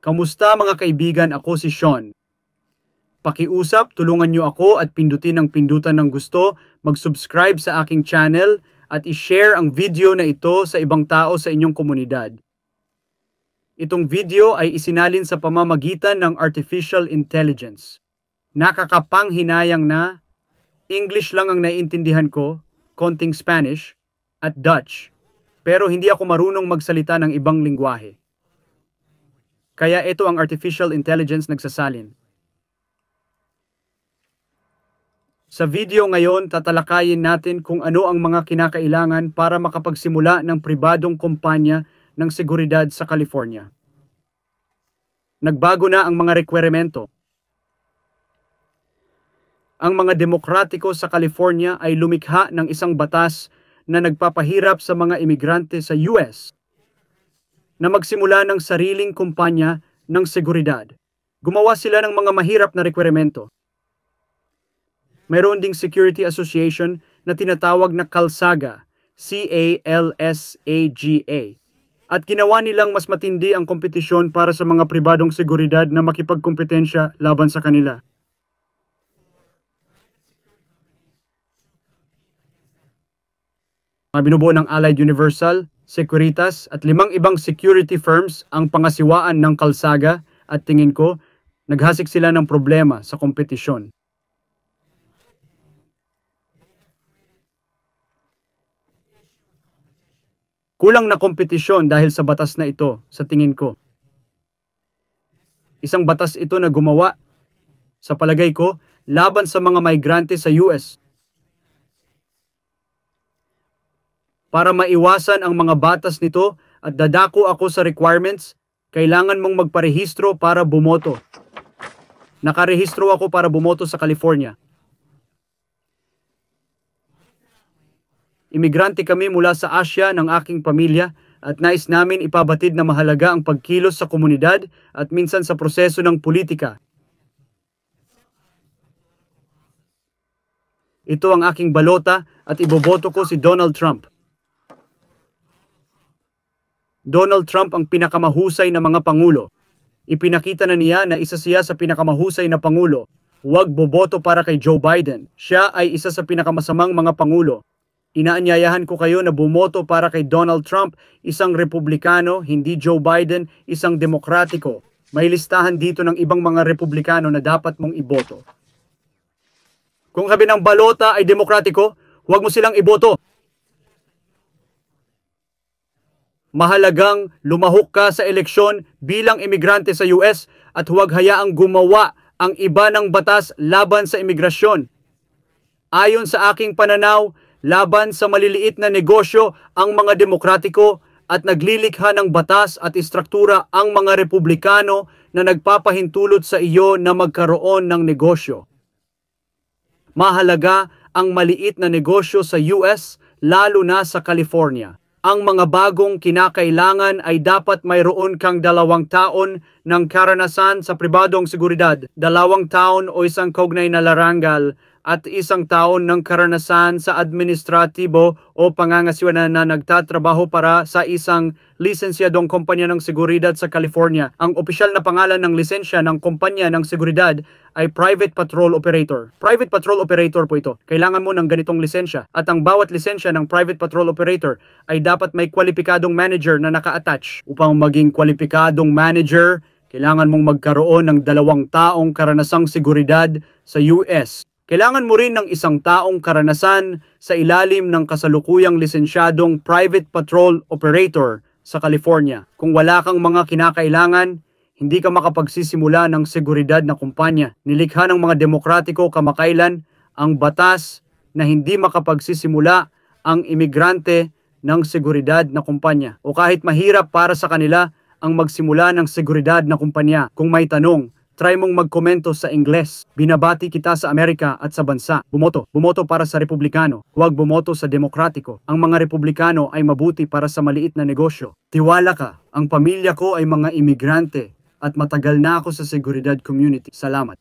Kamusta mga kaibigan, ako si Sean. Pakiusap, tulungan niyo ako at pindutin ang pindutan ng gusto, mag-subscribe sa aking channel at i-share ang video na ito sa ibang tao sa inyong komunidad. Itong video ay isinalin sa pamamagitan ng artificial intelligence. Nakakapanghinayang na English lang ang naiintindihan ko, konting Spanish at Dutch, pero hindi ako marunong magsalita ng ibang lingwahe. Kaya ito ang artificial intelligence nagsasalin. Sa video ngayon, tatalakayin natin kung ano ang mga kinakailangan para makapagsimula ng pribadong kumpanya ng seguridad sa California. Nagbago na ang mga rekwiremento. Ang mga demokratiko sa California ay lumikha ng isang batas na nagpapahirap sa mga imigrante sa US na magsimula ng sariling kumpanya ng seguridad. Gumawa sila ng mga mahirap na rekwiremento. Mayroon ding Security Association na tinatawag na CALSAGA, C-A-L-S-A-G-A. At ginawa nilang mas matindi ang kompetisyon para sa mga pribadong seguridad na makipagkompetensya laban sa kanila. Binubuo ng Allied Universal, Securitas at 5 ibang security firms ang pangasiwaan ng CALSAGA at tingin ko, naghasik sila ng problema sa kompetisyon. Kulang na kompetisyon dahil sa batas na ito, sa tingin ko. Isang batas ito na gumawa, sa palagay ko, laban sa mga migrante sa US. Para maiwasan ang mga batas nito at dadako ako sa requirements, kailangan mong magparehistro para bumoto. Nakarehistro ako para bumoto sa California. Imigrante kami mula sa Asia ng aking pamilya at nais namin ipabatid na mahalaga ang pagkilos sa komunidad at minsan sa proseso ng politika. Ito ang aking balota at iboboto ko si Donald Trump. Donald Trump ang pinakamahusay na mga pangulo. Ipinakita na niya na isa siya sa pinakamahusay na pangulo. Huwag boboto para kay Joe Biden. Siya ay isa sa pinakamasamang mga pangulo. Inaanyayahan ko kayo na bumoto para kay Donald Trump, isang Republikano, hindi Joe Biden, isang Demokratiko. May listahan dito ng ibang mga Republikano na dapat mong iboto. Kung sabi ng balota ay Demokratiko, huwag mo silang iboto. Mahalagang lumahok ka sa eleksyon bilang imigrante sa US at huwag hayaang gumawa ang iba ng batas laban sa imigrasyon. Ayon sa aking pananaw, laban sa maliliit na negosyo ang mga demokratiko at naglilikha ng batas at istruktura ang mga republikano na nagpapahintulot sa iyo na magkaroon ng negosyo. Mahalaga ang maliit na negosyo sa US, lalo na sa California. Ang mga bagong kinakailangan ay dapat mayroon kang 2 taon ng karanasan sa pribadong seguridad, 2 taon o isang kaugnay na larangal, at 1 taon ng karanasan sa administratibo o pangangasiwa na nagtatrabaho para sa isang lisensyadong kumpanya ng seguridad sa California. Ang opisyal na pangalan ng lisensya ng kumpanya ng seguridad ay Private Patrol Operator. Private Patrol Operator po ito. Kailangan mo ng ganitong lisensya. At ang bawat lisensya ng Private Patrol Operator ay dapat may kwalipikadong manager na naka-attach. Upang maging kwalipikadong manager, kailangan mong magkaroon ng 2 taong karanasang seguridad sa US. Kailangan mo rin ng 1 taong karanasan sa ilalim ng kasalukuyang lisensyadong Private Patrol Operator sa California. Kung wala kang mga kinakailangan, hindi ka makapagsisimula ng seguridad na kumpanya. Nilikha ng mga demokratiko kamakailan ang batas na hindi makapagsisimula ang imigrante ng seguridad na kumpanya. O kahit mahirap para sa kanila ang magsimula ng seguridad na kumpanya. Kung may tanong, try mong magkomento sa Ingles. Binabati kita sa Amerika at sa bansa. Bumoto. Bumoto para sa Republikano. Huwag bumoto sa Demokratiko. Ang mga Republikano ay mabuti para sa maliit na negosyo. Tiwala ka. Ang pamilya ko ay mga imigrante at matagal na ako sa seguridad community. Salamat.